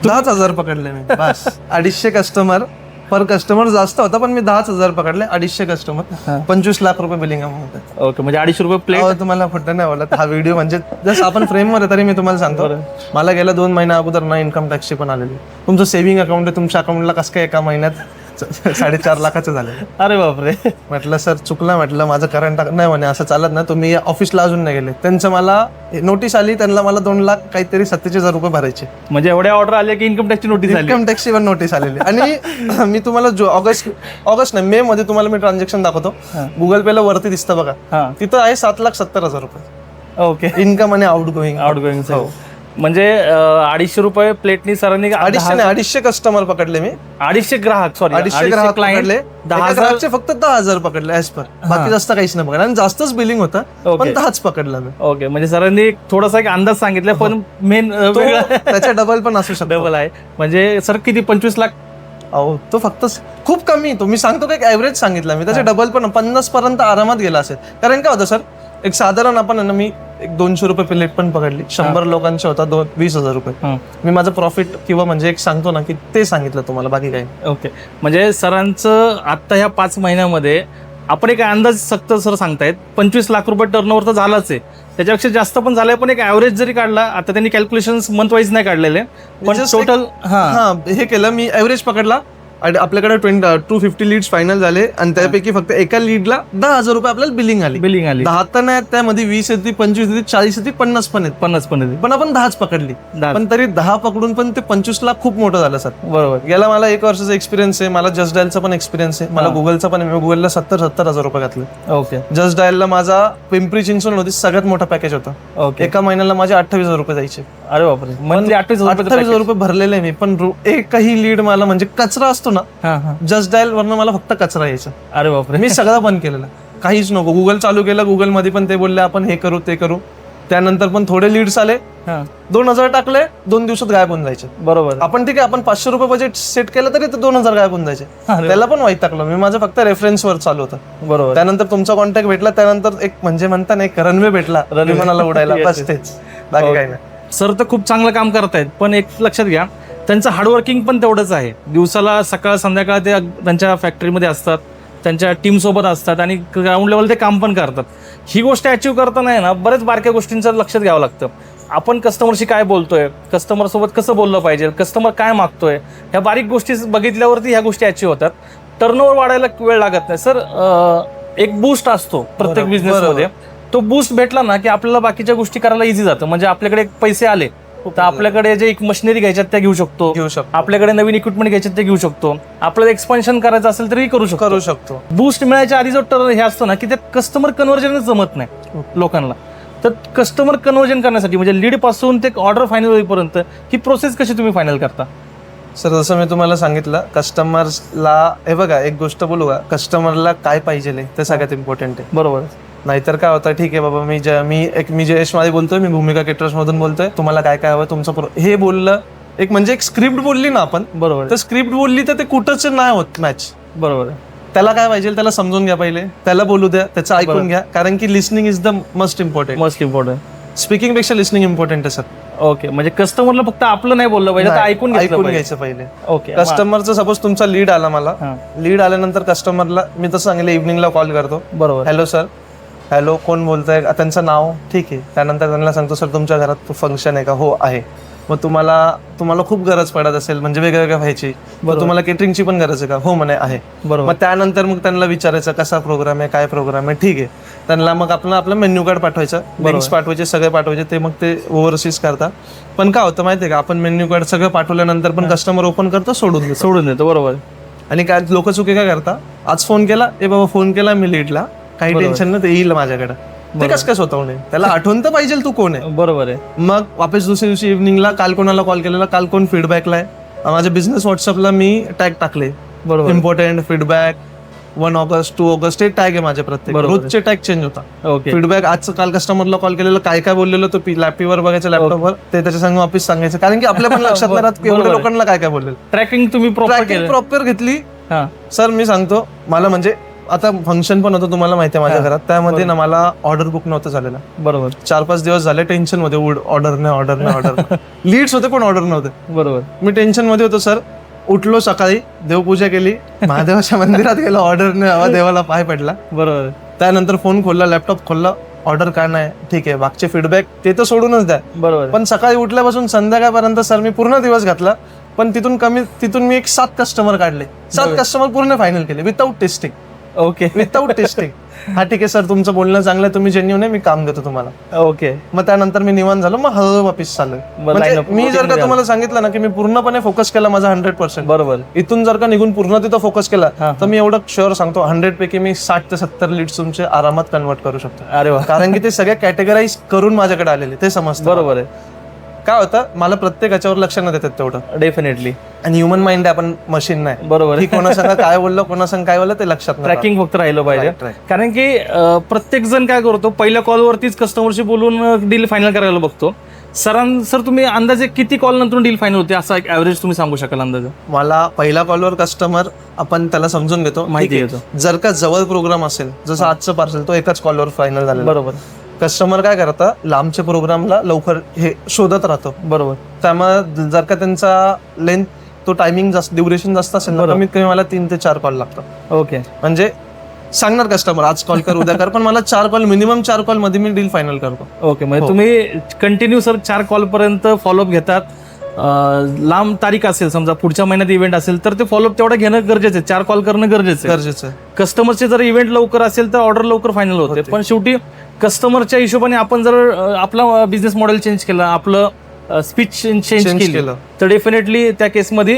Speaker 1: 10,000 पकडले मी बस. 250 कस्टमर पर कस्टमर जास्त होता, पण मी 10,000 पकडले. 250 कस्टमर, 25 लाख रुपये बिलिंग अमाऊंट आहे.
Speaker 2: ओके, म्हणजे 250 रुपये प्लेट.
Speaker 1: तुम्हाला खोटं नाही बोलत, हा व्हिडिओ म्हणजे जसं आपण फ्रेमवर आहे, तरी मी तुम्हाला सांगतो, मला गेल्या 2 महिन्या अगोदर ना इन्कम टॅक्सची पण आलेली. तुमचं सेव्हिंग अकाउंट आहे, तुमच्या अकाउंटला कसं काय एका महिन्यात 4.5 लाखाचं झाले.
Speaker 2: अरे बापरे.
Speaker 1: म्हटलं सर चुकलं, म्हटलं माझं करंट नाही म्हणे, असं चालत ना, तुम्ही ऑफिसला अजून नाही गेले. त्यांचं मला नोटीस आली, त्यांना मला 2 लाख काहीतरी 47,000 रुपये भरायचे.
Speaker 2: म्हणजे एवढ्या ऑर्डर आले की इन्कम टॅक्सची नोटीस आली.
Speaker 1: इन्कम टॅक्सची पण नोटीस आलेली. आणि मी तुम्हाला ऑगस्ट नाही, मे मध्ये तुम्हाला मी ट्रान्झॅक्शन दाखवतो. गुगल पेला वरती दिसतं बघा, तिथं आहे 7,70,000 रुपये.
Speaker 2: ओके,
Speaker 1: इन्कम आणि आउटगोईंग.
Speaker 2: म्हणजे 250 रुपये प्लेटनी सरांनी
Speaker 1: 250 कस्टमर पकडले मी,
Speaker 2: 250 ग्राहक, सॉरी
Speaker 1: 250 ग्राहक पकडले. 10,000 फक्त 10,000 पकडले ऍज पर, बाकी जास्त काहीच नाही पकडलं, आणि जास्तच बिलिंग होतं, पण 10च पकडलं मी.
Speaker 2: ओके, म्हणजे सरांनी थोडासा एक अंदाज सांगितला, पण मेन
Speaker 1: त्याच्या डबल पण असू शकतो.
Speaker 2: डबल आहे. म्हणजे सर किती 25 लाख?
Speaker 1: अहो तो फक्त खूप कमी, तुम्ही सांगतो का एक ऍव्हरेज सांगितलं मी, त्याच्या डबल पण 50 पर्यंत आरामात गेला असेल. कारण काय होतं सर, एक साधारण आपण ना, मी एक 200 रुपये प्लेट पण पकडली, 100 लोकांचे होता 20,000 रुपये. मी माझं प्रॉफिट किंवा म्हणजे एक सांगतो ना की ते सांगितलं तुम्हाला, बाकी काही.
Speaker 2: ओके, म्हणजे सरांचं आता ह्या 5 महिन्यामध्ये आपण एक अंदाज सक्त सर सांगतायत 25 लाख रुपये टर्नओव्हर तर झालाच आहे, त्याच्यापेक्षा जास्त पण झालंय, पण एक ऍव्हरेज जरी काढला, आता त्यांनी कॅल्क्युलेशन मंथ वाईज नाही काढलेले, पण टोटल
Speaker 1: हे केलं मी, ऍव्हरेज पकडला, आणि आपल्याकडे 250 लीड्स फायनल झाले आणि त्यापैकी फक्त एका लीडला 10,000 रुपये आपल्याला बिलिंग आली.
Speaker 2: बिलिंग आली
Speaker 1: 10 तर नाही, त्यामध्ये 20 येते, 25 येते, 40 येते, 50 पण येते,
Speaker 2: 50 पण
Speaker 1: पण आपण 10च पकडली.
Speaker 2: 10.
Speaker 1: पण तरी 10 पकडून पण ते 25 लाख खूप मोठं झालं सर.
Speaker 2: बरोबर.
Speaker 1: गेला मला 1 वर्षाचा एक्सपिरियन्स आहे, मला जस्ट डायलचा पण एक्सपिरियन्स आहे, मला गुगलचा पण आहे. मी गुगलला 70,000 रुपये घातले.
Speaker 2: ओके
Speaker 1: जस्ट डायलला माझा पिंपरी चिंचवड मध्ये सगळ्यात मोठा पॅकेज होता.
Speaker 2: ओके.
Speaker 1: एका महिन्याला माझे 28,000 रुपये जायचे.
Speaker 2: अरे बापरे, मंथली
Speaker 1: 28,000 रुपये भरलेले आहे मी, पण एकही लीड मला म्हणजे कचरा असतो ना,
Speaker 2: हा हा.
Speaker 1: जस्ट डायल वरनं मला फक्त कचरा यायचा.
Speaker 2: अरे बापरे.
Speaker 1: मी सगळं बंद केलेलं, काहीच नको. गुगल चालू केलं, गुगल मध्ये पण ते बोलले आपण हे करू ते करू. त्यानंतर पण थोडे लीड्स आले,
Speaker 2: हा.
Speaker 1: 2,000 टाकले, 2 दिवसात गायब होऊन जायचे.
Speaker 2: बरोबर.
Speaker 1: आपण ठीक आहे, आपण 500 रुपये बजेट सेट केलं तरी ते 2,000 गायब होऊन जायचे.
Speaker 2: अरे.
Speaker 1: त्याला पण वाईट टाकलं मी, माझं फक्त रेफरन्सवर चालू होतं.
Speaker 2: बरोबर.
Speaker 1: त्यानंतर तुमचा कॉन्टॅक्ट भेटला, त्यानंतर एक म्हणजे म्हणता ना, एक रनवे भेटला विमानाला उडायला, बस तेच, बाकी काही नाही.
Speaker 2: सर तर खूप चांगलं काम करतायत, पण एक लक्षात घ्या, त्यांचं हार्डवर्किंग पण तेवढंच आहे. दिवसाला सकाळ संध्याकाळ ते त्यांच्या फॅक्टरीमध्ये असतात, त्यांच्या टीम सोबत असतात आणि ग्राउंड लेवल ते काम पण करतात. ही गोष्ट अचीव्ह करताना आहे ना, बऱ्याच बारक्या गोष्टींचं लक्षात घ्यावं लागतं. आपण कस्टमरशी काय बोलतोय, कस्टमर सोबत कसं बोललं पाहिजे, कस्टमर काय मागतोय, ह्या बारीक गोष्टी बघितल्यावरती ह्या गोष्टी अचीव्ह होतात. टर्नओव्हर वाढायला वेळ लागत नाही सर. एक बूस्ट असतो प्रत्येक बिझनेसमध्ये, तो बूस्ट भेटला ना की आपल्याला बाकीच्या गोष्टी करायला इझी जातं. म्हणजे आपल्याकडे पैसे आले तर आपल्याकडे जे एक मशिनरी घ्यायच्यात त्या घेऊ शकतो, आपल्याकडे नवीन इक्विपमेंट घ्यायच्यात ते घेऊ शकतो, आपल्याला एक्सपान्शन करायचं असेल तरी करू शकतो. बूस्ट मिळायच्या आधी जो हे असतो ना की ते कस्टमर कन्व्हर्जनच जमत नाही लोकांना. तर कस्टमर कन्व्हर्जन करण्यासाठी म्हणजे लीड पासून ते ऑर्डर फायनल होईपर्यंत ही प्रोसेस कशी तुम्ही फायनल करता?
Speaker 1: सर जसं मी तुम्हाला सांगितलं, कस्टमर्सला हे बघा, एक गोष्ट बोलू का, कस्टमरला काय पाहिजे ते सगळ्यात इम्पॉर्टंट आहे.
Speaker 2: बरोबर.
Speaker 1: नाहीतर काय होतं, ठीक आहे बाबा, मी जयेश माळी बोलतोय, मी भूमिका केटरर्स मधून बोलतोय, तुम्हाला काय काय हवं तुमचं हे बोललं, एक म्हणजे एक स्क्रिप्ट बोलली ना आपण.
Speaker 2: बरोबर.
Speaker 1: तर स्क्रिप्ट बोलली तर ते कुठंच नाही होत मॅच.
Speaker 2: बरोबर.
Speaker 1: त्याला काय पाहिजे त्याला समजून घ्या पहिले, त्याला बोलू द्या, त्याचं ऐकून घ्या, कारण की listening is the most important. Speaking पेक्षा लिसनिंग इम्पॉर्टंट आहे सर.
Speaker 2: ओके, म्हणजे कस्टमरला फक्त आपलं नाही बोललं पाहिजे, तर ऐकून
Speaker 1: घ्यायचं पहिले.
Speaker 2: ओके.
Speaker 1: कस्टमरचा सपोज तुमचा लीड आला, मला लीड आल्यानंतर कस्टमरला मी तसं सांगितलं, इव्हनिंगला कॉल करतो.
Speaker 2: बरोबर.
Speaker 1: हॅलो सर, हॅलो कोण बोलतंय, त्यांचं नाव, ठीक आहे. त्यानंतर त्यांना सांगतो सर तुमच्या घरात फंक्शन आहे का? हो आहे. मग तुम्हाला खूप गरज पडत असेल म्हणजे वेगवेगळ्या व्हायची, तुम्हाला केटरिंगची पण गरज आहे का? हो म्हणे आहे.
Speaker 2: बरोबर.
Speaker 1: मग त्यानंतर मग त्यांना विचारायचं कसा प्रोग्राम आहे, काय प्रोग्राम आहे, ठीक आहे. त्यांना मग आपलं मेन्यू कार्ड पाठवायचं, लिंक्स पाठवायचे, सगळे पाठवायचे, ते मग ते ओव्हरसीज करतात. पण काय होतं माहितीये का, आपण मेन्यू कार्ड सगळं पाठवल्यानंतर पण कस्टमर ओपन करतो, सोडून देतो.
Speaker 2: बरोबर.
Speaker 1: आणि काय लोक चुकी काय करता, आज फोन केला, ए बाबा फोन केला मी लीडला, काही टेन्शन नाही, ते येईल माझ्याकडे. ते कसं काय स्वतःहून आहे, त्याला आठवण तर पाहिजे तू कोण आहे.
Speaker 2: बरोबर आहे.
Speaker 1: मग वापस दुसऱ्या दिवशी इव्हनिंगला काल कोणाला कॉल केलेला, काल कोण फीडबॅकला आहे, माझ्या बिझनेस व्हॉट्सअपला मी टॅग टाकले.
Speaker 2: बरोबर.
Speaker 1: इम्पॉर्टंट फीडबॅक 1 ऑगस्ट 2 ऑगस्ट हे टॅग आहे माझे प्रत्येक, रोजचे टॅग चेंज होता.
Speaker 2: ओके.
Speaker 1: फीडबॅक आजचं काल कस्टमरला कॉल केलेलं, काय काय बोललेलं तो लॅपटॉपवर बघायचं, लॅपटॉपवर ते त्याच्या संग वापस सांगायचं, कारण की आपल्या पण लक्षात नाही राहत एवढ्या लोकांना काय काय बोललेलं.
Speaker 2: ट्रॅकिंग तुम्ही
Speaker 1: प्रॉपर घेतली. सर मी सांगतो, मला म्हणजे आता फंक्शन पण होतं तुम्हाला माहिती आहे माझ्या घरात, त्यामध्ये ना मला ऑर्डर बुक नव्हतं झालेला.
Speaker 2: बरोबर.
Speaker 1: 4-5 दिवस झाले टेन्शन मध्ये, ऑर्डर नाही लीड्स होते पण ऑर्डर नव्हते.
Speaker 2: बरोबर.
Speaker 1: मी टेन्शन मध्ये होतो सर. उठलो सकाळी, देवपूजा केली, महादेवाच्या मंदिरात गेलो, ऑर्डर नाही हवा, देवाला पाय पडला.
Speaker 2: बरोबर.
Speaker 1: त्यानंतर फोन खोलला, लॅपटॉप खोलला, ऑर्डर काय नाही, ठीक आहे, मागचे फीडबॅक ते तर सोडूनच द्या.
Speaker 2: बरोबर.
Speaker 1: पण सकाळी उठल्यापासून संध्याकाळपर्यंत सर मी पूर्ण दिवस घातला, पण तिथून मी एक 7 कस्टमर काढले, 7 कस्टमर पूर्ण फायनल केले without testing.
Speaker 2: Okay.
Speaker 1: Without testing. हा ठीक आहे सर, तुमचं बोलणं चांगलं आहे, तुम्ही जेन्युइन आहे, मी काम देतो तुम्हाला.
Speaker 2: ओके.
Speaker 1: मग त्यानंतर मी निवांत झालो, मग हळूहळू वापस चालू. म्हणजे मी जर का तुम्हाला सांगितलं ना की मी पूर्णपणे फोकस केला माझा 100%.
Speaker 2: बरोबर.
Speaker 1: इथून जर का निघून पूर्ण तिथं फोकस केला तर मी एवढं शुअर सांगतो 100 पैकी मी 60 ते 70 लीड्स तुमचे आरामात कन्वर्ट करू शकतो.
Speaker 2: अरे वा.
Speaker 1: कारण की ते सगळे कॅटेगराईज करून माझ्याकडे आलेले, ते समजतं.
Speaker 2: बरोबर आहे.
Speaker 1: काय होतं, मला प्रत्येक याच्यावर लक्ष न देतात तेवढं.
Speaker 2: डेफिनेटली.
Speaker 1: आणि ह्युमन माइंड आहे, आपण मशीन नाही.
Speaker 2: बरोबर.
Speaker 1: की कोणासंग काय बोललो, कोणासंग काय बोललं ते लक्षात नाही.
Speaker 2: ट्रॅकिंग फक्त राहिलं पाहिजे. कारण की प्रत्येक जण काय करतो, पहिल्या कॉलवरतीच कस्टमरशी बोलून डील फायनल करायला बघतो. सर तुम्ही अंदाजे किती कॉल नंतर डील फायनल होते, असा एक ऍव्हरेज तुम्ही सांगू शकाल अंदाजे? मला
Speaker 1: पहिल्या कॉलवर कस्टमर आपण त्याला समजून घेतो,
Speaker 2: माहिती घेतो.
Speaker 1: जर का जवळ प्रोग्राम असेल, जसं आजचं पार्सल, तो एकाच कॉलवर फायनल झाला.
Speaker 2: बरोबर.
Speaker 1: कस्टमर काय करता, लांबच्या प्रोग्रामला लवकर हे शोधत राहतो.
Speaker 2: बरोबर.
Speaker 1: त्यामुळे जर का त्यांचा लेंथ, तो टायमिंग जास्त, ड्युरेशन जास्त असेल ना, कमीत कमी मला 3 ते 4 कॉल लागतात.
Speaker 2: ओके.
Speaker 1: म्हणजे सांगणार कस्टमर आज कॉल कर, उद्या कर, पण मला 4 कॉल, मिनिमम 4 कॉल मध्ये मी डील फायनल करतो.
Speaker 2: ओके. म्हणजे तुम्ही कंटिन्यू सर 4 कॉल पर्यंत फॉलोअप घेतात लांब तारीख असेल, समजा पुढच्या महिन्यात इव्हेंट असेल, तर ते फॉलोअप तेवढं घेणं गरजेचं आहे. 4 कॉल करणं गरजेचं आहे.
Speaker 1: गरजेचं आहे.
Speaker 2: कस्टमरचे जर इव्हेंट लवकर असेल तर ऑर्डर लवकर फायनल होते. पण शेवटी कस्टमरच्या हिशोबाने आपण जर आपला बिझनेस मॉडेल चेंज केला, आपलं स्पीच चेंज केलं, तर डेफिनेटली त्या केसमध्ये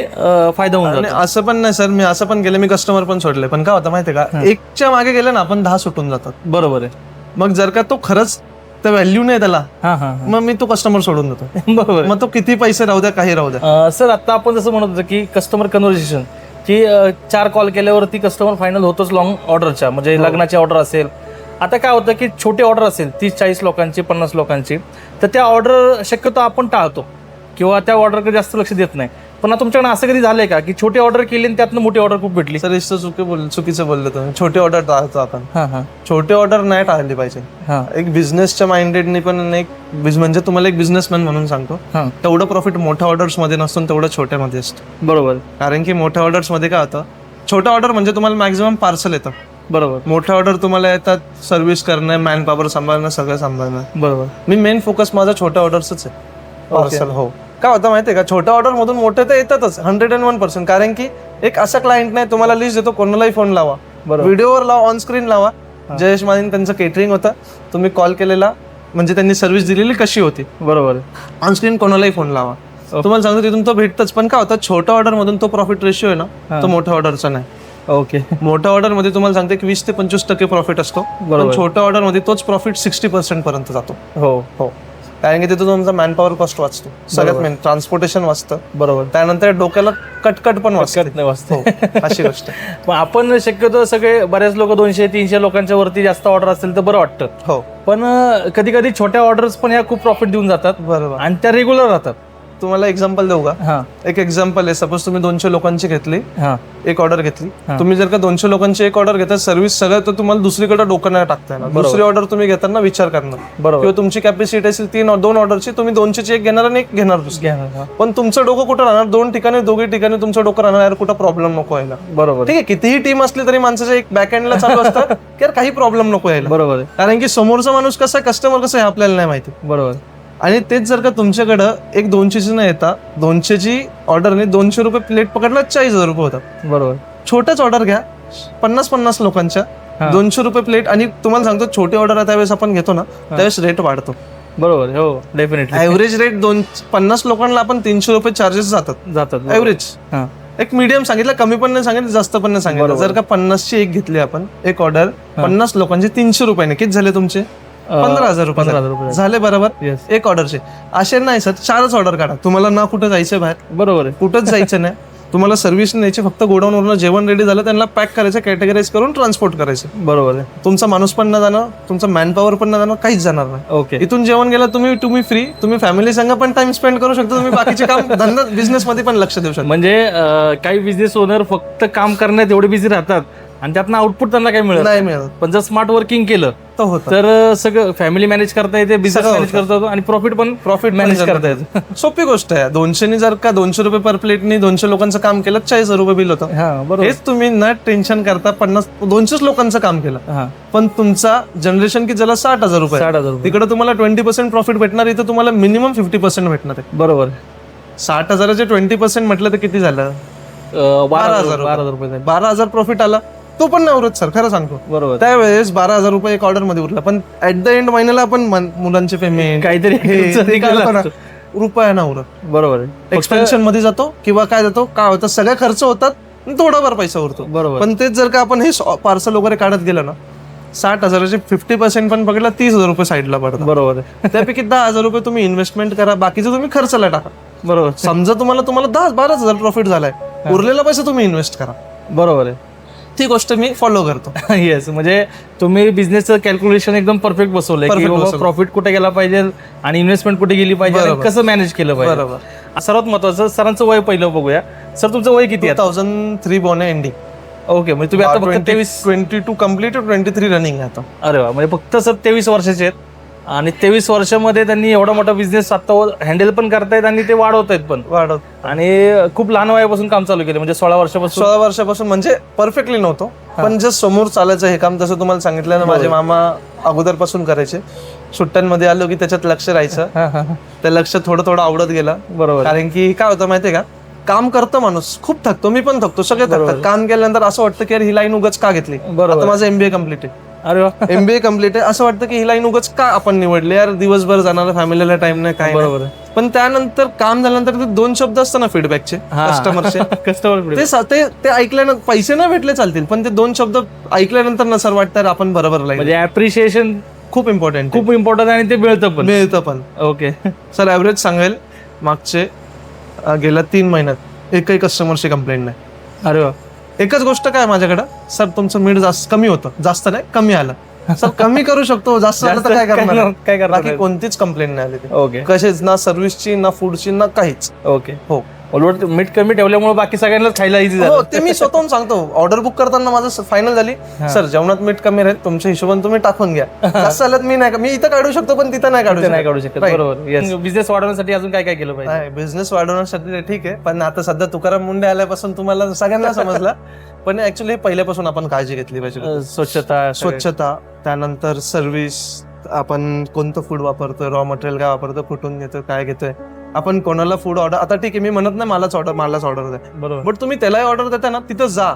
Speaker 2: फायदा होऊन
Speaker 1: आणि
Speaker 2: जातो.
Speaker 1: असं पण नाही सर, मी असं पण केलं, मी कस्टमर पण सोडले. पण काय होतं माहितीये का, एकच्या मागे गेलं ना आपण 10 सुटून जातात.
Speaker 2: बरोबर आहे.
Speaker 1: मग जर का तो खरंच तर व्हॅल्यू नाही त्याला,
Speaker 2: हा हा
Speaker 1: मग मी तो कस्टमर सोडून देतो.
Speaker 2: बरोबर.
Speaker 1: मग तो किती पैसे राहू द्या, काही राहू द्या.
Speaker 2: सर आता आपण जसं म्हणत होतो की कस्टमर कन्व्हर्सेशन, की 4 कॉल केल्यावरती कस्टमर फायनल होतोच लॉंग ऑर्डरच्या, म्हणजे लग्नाची ऑर्डर असेल. आता काय होतं की छोटी ऑर्डर असेल 30-40 लोकांची, 50 लोकांची, तर त्या ऑर्डर शक्यतो आपण टाळतो किंवा त्या ऑर्डरकडे जास्त लक्ष देत नाही. पण तुमच्याकडे असं कधी झालंय का की छोटी ऑर्डर केली आणि त्यातनं मोठी ऑर्डर खूप भेटली?
Speaker 1: सर इथं चुकीचं बोललो तुम्ही. छोटी ऑर्डर टाळतो आपण.
Speaker 2: हां हां
Speaker 1: छोटी ऑर्डर नाही टाळली पाहिजे.
Speaker 2: हां
Speaker 1: एक बिझनेसच्या माइंडेडनी पण, म्हणजे तुम्हाला एक बिझनेसमॅन म्हणून सांगतो,
Speaker 2: हां
Speaker 1: तेवढं प्रॉफिट मोठ्या ऑर्डर्स मध्ये नसून तेवढं छोट्यामध्ये असतं.
Speaker 2: बरोबर
Speaker 1: कारण की मोठ्या ऑर्डर्स मध्ये काय होतं, छोट्या ऑर्डर म्हणजे तुम्हाला मॅक्झिमम पार्सल येतं.
Speaker 2: बरोबर
Speaker 1: मोठ्या ऑर्डर तुम्हाला येतात सर्व्हिस करणं, मॅन पॉवर सांभाळणं, सगळं सांभाळणं.
Speaker 2: बरोबर.
Speaker 1: मी मेन फोकस माझा छोट्या ऑर्डर्सच आहे. पार्सल. हो. काय होतं माहितीये का, छोट्या ऑर्डर मधून मोठे तर येतातच 101%. कारण की एक असा क्लायंट नाही, तुम्हाला लिस्ट देतो, कोणालाही फोन लावा, व्हिडिओवर लावा, ऑन स्क्रीन लावा. जयेश माळीन त्यांचं केटरिंग होतं, तुम्ही कॉल केलेला, म्हणजे त्यांनी सर्व्हिस दिलेली कशी होती,
Speaker 2: बरोबर.
Speaker 1: ऑन स्क्रीन कोणालाही फोन लावा, तुम्हाला सांगतो तिथून तो भेटतच. पण काय होतं, छोट्या ऑर्डर मधून तो प्रॉफिट रेशिओ आहे ना, तो मोठ्या ऑर्डरचा नाही.
Speaker 2: ओके.
Speaker 1: मोठ्या ऑर्डर मध्ये तुम्हाला सांगते की 20 ते 25% प्रॉफिट असतो. पण छोट्या ऑर्डर मध्ये तोच प्रॉफिट 60% पर्यंत जातो.
Speaker 2: हो
Speaker 1: हो. कारण की तिथं तुमचा मॅन पॉवर कॉस्ट वाचतो, सगळ्यात मेन ट्रान्सपोर्टेशन वाचतं.
Speaker 2: बरोबर.
Speaker 1: त्यानंतर डोक्याला कटकट पण वाचतं. अशी गोष्ट.
Speaker 2: पण आपण शक्यतो सगळे बऱ्याच लोक 200-300 लोकांच्या वरती जास्त ऑर्डर असेल तर बरं वाटतं.
Speaker 1: हो.
Speaker 2: पण कधी कधी छोट्या ऑर्डर्स पण ह्या खूप प्रॉफिट देऊन जातात.
Speaker 1: बरोबर.
Speaker 2: आणि त्या रेग्युलर राहतात.
Speaker 1: तुम्हाला एक्झाम्पल देऊ का?
Speaker 2: हा.
Speaker 1: एक एक्झाम्पल आहे, सपोज तुम्ही 200 लोकांची घेतली,
Speaker 2: हा.
Speaker 1: एक ऑर्डर घेतली. तुम्ही जर का 200 लोकांची एक ऑर्डर घेता, सर्व्हिस सगळं, तर तुम्हाला दुसरीकडे डोकं नाही टाकता येणार. दुसरी ऑर्डर तुम्ही घेताना विचार करणार.
Speaker 2: बरोबर.
Speaker 1: किंवा तुमची कॅपॅसिटी असेल 2 ऑर्डरची, तुम्ही 200ची एक घेणार आणि एक घेणार दुसरी. पण तुमचं डोकं कुठं राहणार, 2 ठिकाणी, दोघी ठिकाणी तुमचं डोकं राहणार, यार कुठं प्रॉब्लेम नको यायला.
Speaker 2: बरोबर.
Speaker 1: ठीक आहे, कितीही टीम असली तरी माणसाच्या एक बॅक एंडला चालू असतात की यार काही प्रॉब्लेम नको यायला.
Speaker 2: बरोबर.
Speaker 1: कारण की समोरचा माणूस कसा, कस्टमर कसं आहे आपल्याला नाही माहिती.
Speaker 2: बरोबर.
Speaker 1: आणि तेच जर का तुमच्याकडं एक 200ची न येता 200ची ऑर्डरने 200 रुपये प्लेट पकडला, 40,000 रुपये होतात.
Speaker 2: बरोबर.
Speaker 1: छोट्याच ऑर्डर घ्या, 50-50 लोकांच्या 200 रुपये प्लेट. आणि तुम्हाला सांगतो, छोटी ऑर्डर त्यावेळेस आपण घेतो ना, त्यावेळेस रेट वाढतो.
Speaker 2: बरोबर. हो, डेफिनेटली.
Speaker 1: ऍव्हरेज रेट 50 लोकांना आपण 300 रुपये चार्जेस जातात. ऍव्हरेज. एक मीडियम सांगितलं, कमी पण नाही सांगितलं, जास्त पण नाही सांगितलं. जर का 50ची एक घेतली आपण, एक ऑर्डर 50 लोकांची 300 रुपयाने, किती झाले तुमचे? 15,000 रुपये झाले. बरोबर. एक ऑर्डरचे असे नाही सर, 4च ऑर्डर काढा. तुम्हाला ना कुठं जायचं बाहेर.
Speaker 2: बरोबर आहे.
Speaker 1: कुठंच जायचं नाही. तुम्हाला सर्व्हिस न्यायची, फक्त गोडाऊनवरून जेवण रेडी झालं त्यांना पॅक करायचं, कॅटेगराईज करून ट्रान्सपोर्ट करायचं.
Speaker 2: बरोबर आहे.
Speaker 1: तुमचा माणूस पण न जाणार, तुमचा मॅन पॉवर पण न जाणार, काहीच जाणार नाही.
Speaker 2: ओके.
Speaker 1: इथून जेवण गेलं, तुम्ही फ्री, तुम्ही फॅमिली संग पण टाइम स्पेंड करू शकता, तुम्ही बाकीचे काम धंदा बिझनेस मध्ये पण लक्ष देऊ शकता.
Speaker 2: म्हणजे काही बिझनेस ओनर फक्त काम करण्यात एवढे बिझी राहतात आणि त्यातनं आउटपुट त्यांना काही मिळत
Speaker 1: नाही मिळत.
Speaker 2: पण जर स्मार्ट वर्किंग केलं
Speaker 1: तो होतं,
Speaker 2: तर सगळं फॅमिली मॅनेज करता येते, बिझनेस मॅनेज करता येतो आणि प्रॉफिट मॅनेज करता येतं.
Speaker 1: सोपी गोष्ट आहे. 200नी जर का 200 रुपये पर प्लेटनी 200 लोकांचं काम केलं, 40,000 रुपये बिल होतं.
Speaker 2: हा. बरोबर.
Speaker 1: हेच तुम्ही न टेन्शन करता 200 लोकांचं काम केलं,
Speaker 2: हा.
Speaker 1: पण तुमचा जनरेशन की ज्याला 60,000 रुपये,
Speaker 2: 60,000 रुपये.
Speaker 1: तिकडे तुम्हाला 20% प्रॉफिट भेटणार, इथं तुम्हाला मिनिमम 50% भेटणार आहे.
Speaker 2: बरोबर.
Speaker 1: 60,000चे 20% म्हटलं तर किती झालं?
Speaker 2: 12,000 रुपये.
Speaker 1: 12,000 प्रॉफिट आला. तो पण नाही उरत सर, खरं सांगतो.
Speaker 2: बरोबर.
Speaker 1: त्यावेळेस 12,000 रुपये एक ऑर्डर मध्ये उरला, पण ऍट द एंड महिन्याला आपण मुलांचे पेमेंट
Speaker 2: काहीतरी
Speaker 1: रुपया ना उरत.
Speaker 2: बरोबर.
Speaker 1: एक्सपेन्शन मध्ये जातो किंवा काय जातो, काय होतं, सगळे खर्च होतात, थोडाफार पैसा उरतो.
Speaker 2: बरोबर.
Speaker 1: पण तेच जर का आपण हे पार्सल वगैरे काढत गेलं ना, 60,000चे 50% पण पकडला, 30,000 रुपये साईडला पडतात.
Speaker 2: बरोबर.
Speaker 1: त्यापैकी 10,000 रुपये तुम्ही इन्व्हेस्टमेंट करा, बाकीचं तुम्ही खर्चाला टाका.
Speaker 2: बरोबर.
Speaker 1: समजा तुम्हाला 10-12,000 प्रॉफिट झालाय, उरलेला पैसा तुम्ही इन्व्हेस्ट करा.
Speaker 2: बरोबर आहे.
Speaker 1: ती गोष्ट मी फॉलो करतो.
Speaker 2: येस. म्हणजे तुम्ही बिझनेसचं कॅल्क्युलेशन एकदम परफेक्ट बसवलंय की प्रॉफिट कुठे गेला पाहिजे आणि इन्व्हेस्टमेंट कुठे गेली पाहिजे आणि कसं मॅनेज केलं पाहिजे.
Speaker 1: बरोबर.
Speaker 2: सर्वात महत्वाचं, सरांचं वय पहिलं बघूया. सर, तुमचं वय किती आहे?
Speaker 1: 2003 बॉर्न आहे, एंडिंग.
Speaker 2: ओके. म्हणजे तुम्ही आता फक्त
Speaker 1: 22 कम्प्लीट, 23 रनिंग आहे आता.
Speaker 2: अरे वा. म्हणजे फक्त सर 23 वर्षाचे आहेत आणि 23 वर्षामध्ये त्यांनी एवढा मोठा बिझनेस आता हँडल पण करतायत आणि ते वाढवतायत पण. आणि खूप लहान वयापासून काम चालू केलं, म्हणजे 16 वर्षापासून
Speaker 1: म्हणजे परफेक्टली नव्हतं, पण जस्ट समोर चालायचं हे काम. जसं तुम्हाला सांगितलं ना, माझे मामा अगोदरपासून करायचे. सुट्ट्यांमध्ये आलो की त्याच्यात लक्ष राहायचं. ते लक्ष थोडं थोडं आवडत गेलं.
Speaker 2: बरोबर.
Speaker 1: कारण की काय होतं माहितीये का, काम करतो माणूस, खूप थकतो, मी पण थकतो, सगळे थकतात. काम केल्यानंतर असं वाटतं की यार ही लाईन उगाच का घेतली. आता माझं MBA कम्प्लीट आहे.
Speaker 2: अरे वा.
Speaker 1: MBA कम्प्लीट आहे, असं वाटतं की ही लाईन उगाच का आपण निवडली यार, दिवसभर जाणार, फॅमिलीला टाइम नाही, काय नाही.
Speaker 2: बरोबर.
Speaker 1: पण त्यानंतर काम झाल्यानंतर ते 2 शब्द असतात ना फीडबॅकचे कस्टमरचे,
Speaker 2: कस्टमर
Speaker 1: ते ऐकल्यानंतर पैसे नाही भेटले चालतील, पण ते 2 शब्द ऐकल्यानंतर ना सर वाटतं आपण बरोबर लाईन.
Speaker 2: म्हणजे ऍप्रिशिएशन
Speaker 1: खूप इम्पॉर्टंट
Speaker 2: आणि ते मिळतं पण. ओके
Speaker 1: सर, ऍव्हरेज सांगेल मागचे गेल्या 3 महिन्यात एकही कस्टमरची कंप्लेंट नाही.
Speaker 2: अरे वा.
Speaker 1: एकच गोष्ट काय माझ्याकडं, सर तुमचं मीठ जास्त कमी होतं, जास्त नाही कमी आलं. सर कमी करू शकतो, जास्त आलं तर काय करणार. बाकी कोणतीच कंप्लेंट नाही आली.
Speaker 2: ओके.
Speaker 1: कसेच ना सर्व्हिसची ना फूडची ना काहीच.
Speaker 2: ओके.
Speaker 1: हो.
Speaker 2: उलट मीठ कमी ठेवल्यामुळे बाकी सगळ्यांनाच खायला इझी झालं.
Speaker 1: हो, ते मी स्वतःहून सांगतो. ऑर्डर बुक करताना माझं फायनल झाली, सर जेवणात मीठ कमी राहील, तुमच्या हिशोबाने तुम्ही टाकून घ्या. जास्त आलं मी इथं काढू शकतो पण तिथं नाही काढू
Speaker 2: शकत. बरोबर. बिझनेस वाढवण्यासाठी अजून काय काय केलं पाहिजे.
Speaker 1: बिझनेस वाढवण्यासाठी ठीक आहे, पण आता सध्या तुकाराम मुंडे आल्यापासून तुम्हाला सगळ्यांना समजलं. पण ऍक्च्युली पहिल्यापासून आपण काळजी घेतली पाहिजे. स्वच्छता, त्यानंतर सर्व्हिस, आपण कोणतं फूड वापरतोय, रॉ मटेरियल काय वापरतोय, कुठून घेतोय, काय घेतोय, आपण कोणाला फूड ऑर्डर, आता ठीक आहे मी म्हणत नाही मलाच ऑर्डर द्या,
Speaker 2: बरोबर,
Speaker 1: बट तुम्ही त्यालाही ऑर्डर देता ना, तिथं जा.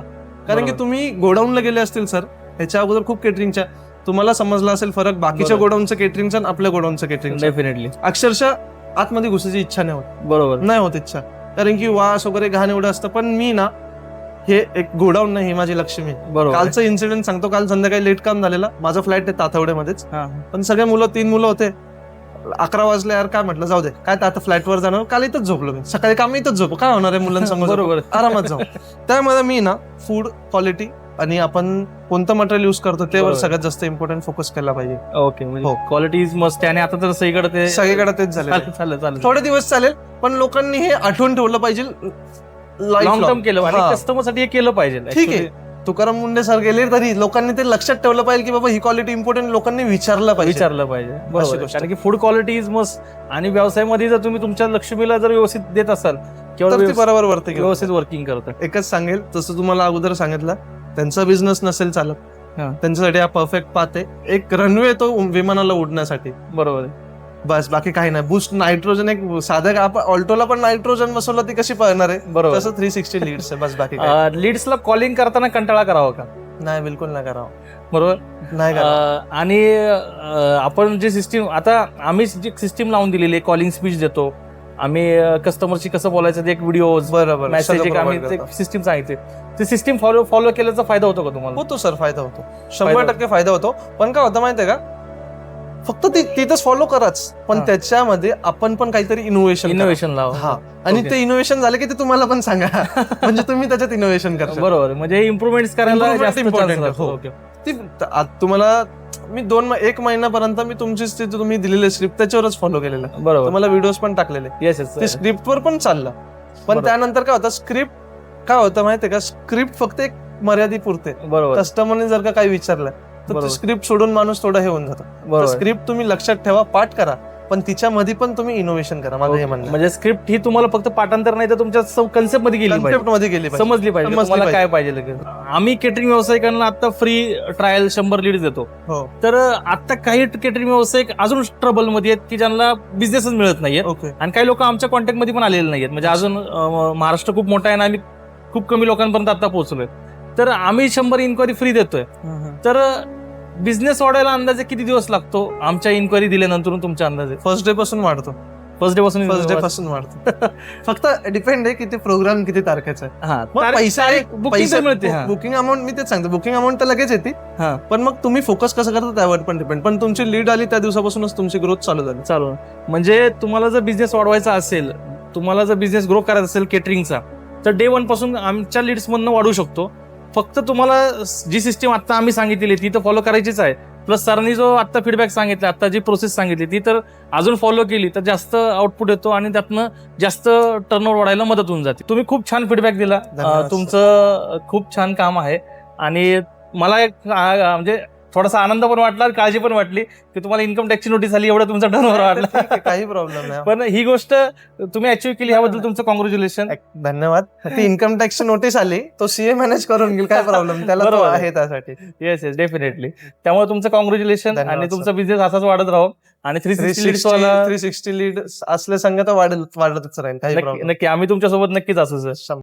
Speaker 1: कारण की तुम्ही गोडाऊनला गेले असतील सर, ह्याच्या अगोदर खूप केटरिंगच्या, तुम्हाला समजला असेल फरक बाकीच्या गोडाऊनचं केटरिंगचं आणि आपल्या गोडाऊनचं केटरिंग.
Speaker 2: डेफिनेटली.
Speaker 1: अक्षरशः आतमध्ये घुसायची इच्छा नाही होत.
Speaker 2: बरोबर,
Speaker 1: नाही होत इच्छा, कारण की वास वगैरे घाण एवढं असतं. पण मी ना, हे एक गोडाऊन नाही, ही माझी लक्ष्मी. कालचं इन्सिडेंट सांगतो. काल संध्याकाळी लेट काम झालेलं, माझं फ्लॅट आहे तातवड्यामध्येच, पण सगळे मुलं 3 मुलं होते. 11 वाजले, यार काय म्हटलं जाऊ दे, काय आता फ्लॅटवर जाणार, काल इथंच झोपलो मी, सकाळी काम इथंच झोपू, काय होणार आहे मुलांसमोर,
Speaker 2: बरोबर,
Speaker 1: आरामात जाऊ. त्यामध्ये मी ना फूड क्वालिटी आणि आपण कोणतं मटेरियल युज करतो त्यावर सगळ्यात जास्त इम्पॉर्टंट फोकस केला पाहिजे.
Speaker 2: ओके. म्हणजे क्वालिटी इज मस्ट. आणि आता तर सगळीकडे
Speaker 1: तेच झालं.
Speaker 2: चालेल.
Speaker 1: थोडे दिवस चालेल, पण लोकांनी हे आठवण ठेवलं पाहिजे,
Speaker 2: लॉंग टर्म केलं आणि कस्टमर साठी हे केलं पाहिजे.
Speaker 1: ठीक आहे, तुकाराम मुंडे सर गेले तरी लोकांनी ते लक्षात ठेवलं पाहिजे की बाबा ही क्वालिटी इम्पॉर्टंट, लोकांनी विचारलं पाहिजे.
Speaker 2: बरोबर. कारण की फूड क्वालिटी इज मस्ट. आणि व्यवसायामध्ये जर तुम्ही तुमच्या लक्ष्मीला जर व्यवस्थित देत असाल किंवा
Speaker 1: बरोबर
Speaker 2: व्यवस्थित वर्किंग करतात.
Speaker 1: एकच सांगेल, तसं तुम्हाला अगोदर सांगितलं, त्यांचा बिझनेस नसेल चालत, त्यांच्यासाठी हा परफेक्ट पाथ आहे. एक रनवे तो विमानाला उडण्यासाठी.
Speaker 2: बरोबर,
Speaker 1: बस बाकी काही नाही. बूस्ट नायट्रोजन, एक साध्या आपण ऑल्टोला पण नायट्रोजन बसवलं ती कशी पळणार आहे, बरोबर, तसं 360 लीड्स आहे. बस बाकी
Speaker 2: लीड्सला कॉलिंग करताना कंटाळा करावा का?
Speaker 1: नाही, बिलकुल नाही करावं.
Speaker 2: बरोबर,
Speaker 1: नाही करावं.
Speaker 2: आणि आपण जे सिस्टीम, आता आम्ही जी सिस्टीम लावून दिलेली आहे, कॉलिंग स्पीच देतो आम्ही, कस्टमरशी कसं बोलायचं ते एक व्हिडिओ,
Speaker 1: बरोबर,
Speaker 2: मेसेज आम्ही सिस्टीम सांगितले. ते सिस्टीम फॉलो केल्याचा फायदा होतो का तुम्हाला?
Speaker 1: होतो सर, फायदा होतो, 100% फायदा होतो. पण काय होतं माहितीये का, फक्त तिथंच फॉलो कराच, पण त्याच्यामध्ये आपण पण काहीतरी इनोव्हेशन लावा. आणि ते इनोव्हेशन झाले की ते तुम्हाला पण सांगा, म्हणजे तुम्ही त्याच्यात इनोव्हेशन करा.
Speaker 2: बरोबर, म्हणजे इम्प्रुव्हमेंट करायला
Speaker 1: तुम्हाला मी 1 महिन्यापर्यंत मी तुमची तुम्ही दिलेले स्क्रिप्ट त्याच्यावरच फॉलो केलेलं. बरोबर, तुम्हाला व्हिडिओज पण टाकलेले, ते स्क्रिप्टवर पण चाललं. पण त्यानंतर काय होतं, स्क्रिप्ट काय होतं माहितीये का, स्क्रिप्ट फक्त एक मर्यादेपुरते. बरोबर, कस्टमरने जर का काही विचारलं तर स्क्रिप्ट सोडून माणूस थोडं हे होऊन जातं. स्क्रिप्ट तुम्ही लक्षात ठेवा, पाठ करा, पण तिच्यामध्ये पण तुम्ही इनोव्हेशन करा. माझं हे म्हणणं
Speaker 2: म्हणजे स्क्रिप्ट ही तुम्हाला फक्त पाठांतर नाही तर तुमच्या कन्सेप्ट मध्ये गेली पाहिजे, समजली पाहिजे काय पाहिजे. आम्ही केटरिंग व्यावसायिकांना आता फ्री ट्रायल 100 लीड देतो. तर आता काही केटरिंग व्यावसायिक अजून ट्रबल मध्ये आहेत की ज्यांना बिझनेसच मिळत नाहीये, आणि काही लोक आमच्या कॉन्टॅक्ट मध्ये पण आलेले नाहीयेत. म्हणजे अजून महाराष्ट्र खूप मोठा आहे आणि आम्ही खूप कमी लोकांपर्यंत आता पोहोचलोय. तर आम्ही 100 इन्क्वायरी फ्री देतोय. तर बिझनेस वाढायला अंदाजे किती दिवस लागतो आमच्या इन्क्वायरी दिल्यानंतर तुमच्या अंदाजे?
Speaker 1: फर्स्ट डे पासून वाढतो. फर्स्ट डे पासून वाढतो. फक्त डिपेंड आहे किती प्रोग्राम किती तारखेचा आहे. बुकिंग अमाऊंट मी तेच सांगतो, बुकिंग अमाऊंट तर लगेच येते, पण मग तुम्ही फोकस कसं करता त्यावर पण डिपेंड. पण तुमची लीड आली त्या दिवसापासूनच तुमची ग्रोथ चालू.
Speaker 2: म्हणजे तुम्हाला जर बिझनेस वाढवायचा असेल, तुम्हाला जर बिझनेस ग्रो करायचा असेल केटरिंगचा, तर डे 1 पासून आमच्या लीड्स मधनं वाढू शकतो. फक्त तुम्हाला जी सिस्टीम आता आम्ही सांगितली ती तर फॉलो करायचीच आहे. प्लस सरांनी जो आता फीडबॅक सांगितला, आता जी प्रोसेस सांगितली ती तर अजून फॉलो केली तर जास्त आउटपुट येतो आणि त्यातनं जास्त टर्नओव्हर वाढायला मदत होऊन जाते. तुम्ही खूप छान फीडबॅक दिला, तुमचं खूप छान काम आहे. आणि मला एक म्हणजे थोडासा आनंद पण वाटला आणि काळजी पण वाटली की तुम्हाला इन्कम टॅक्सची नोटीस आली, एवढा तुमचा टर्नओव्हर वाढला.
Speaker 1: ठीक आहे, काही प्रॉब्लेम नाही.
Speaker 2: पण ही गोष्ट तुम्ही अचीव्ह केली, याबद्दल तुमचं कॉंग्रॅच्युलेशन.
Speaker 1: धन्यवाद. ती इन्कम टॅक्सची नोटीस आली, तो सीए मॅनेज करून घेईल, काय प्रॉब्लेम त्याला, तो
Speaker 2: बरोबर आहे.
Speaker 1: आहे त्यासाठी.
Speaker 2: Yes yes definitely. त्यामुळे तुमचं कॉंग्रॅच्युलेशन
Speaker 1: धन्यवाद,
Speaker 2: आणि
Speaker 1: sir.
Speaker 2: तुमचा बिझनेस असाच वाढत राहो आणि 360 वाला
Speaker 1: 360 लीड असले संघ तर वाढतच राहील, काही
Speaker 2: नक्की
Speaker 1: प्रॉब्लेम.
Speaker 2: नक्की आम्ही तुमच्यासोबत नक्कीच असू सर.